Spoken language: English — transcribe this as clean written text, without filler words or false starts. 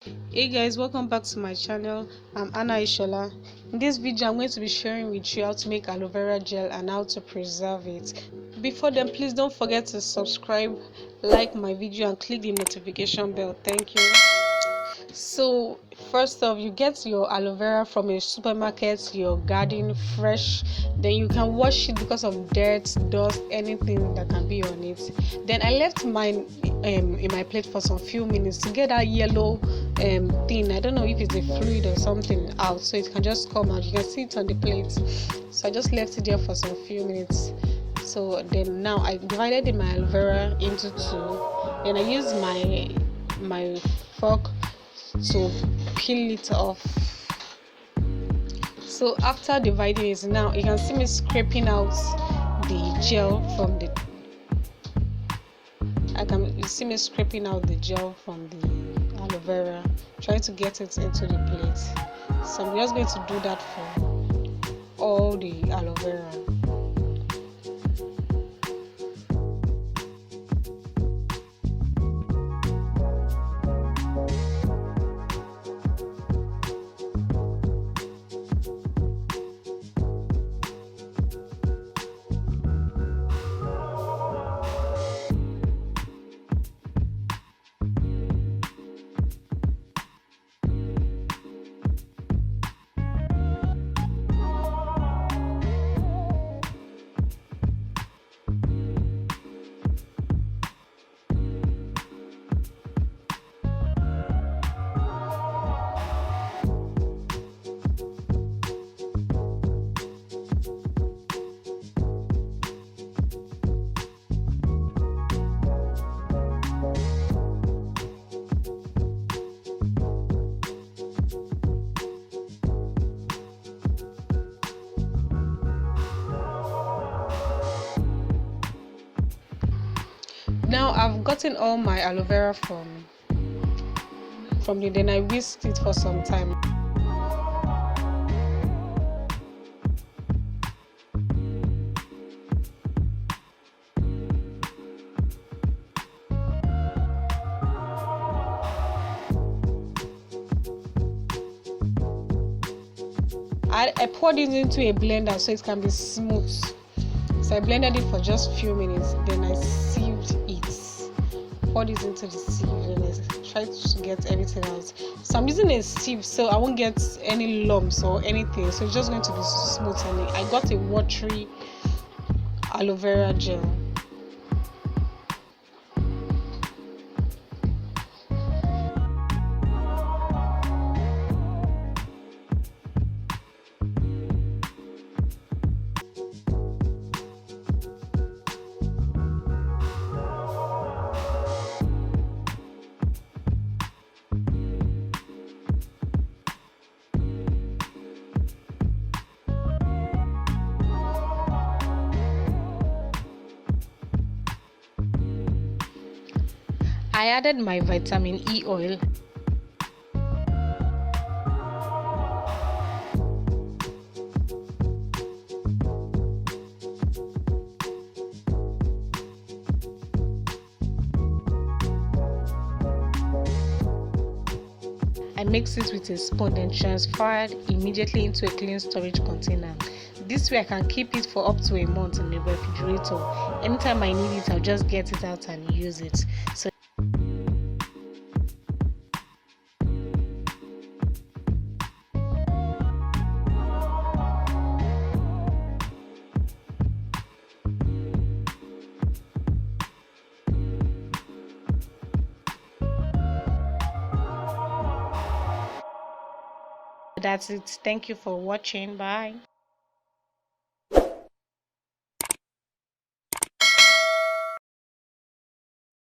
Hey guys, welcome back to my channel. I'm Anna Ishola. In this video I'm going to be sharing with you how to make aloe vera gel and how to preserve it. Before then, please don't forget to subscribe, like my video and click the notification bell. Thank you. So first off, you get your aloe vera from a supermarket, your garden, fresh. Then you can wash it because of dirt, dust, anything that can be on it. Then I left mine in my plate for some few minutes to get that yellow thing. I don't know if it's a fluid or something out, so it can just come out. You can see it on the plate. So I just left it there for some few minutes. So then now I divided my aloe vera into two. Then I used my fork to peel it off. So after dividing it, now you can see me scraping out the gel from the you see me scraping out the gel from the aloe vera, trying to get it into the plate. So I'm just going to do that for all the aloe vera. Now I've gotten all my aloe vera from then I whisked it for some time. I poured it into a blender so it can be smooth. So I blended it for just a few minutes, then I sieved it. Poured it into the sieve and I tried to get everything out. So I'm using a sieve so I won't get any lumps or anything. So it's just going to be smooth, and I got a watery aloe vera gel. I added my vitamin E oil. I mixed it with a spoon and transferred immediately into a clean storage container. This way I can keep it for up to a month in the refrigerator. Anytime I need it, I'll just get it out and use it. So that's it. Thank you for watching. Bye.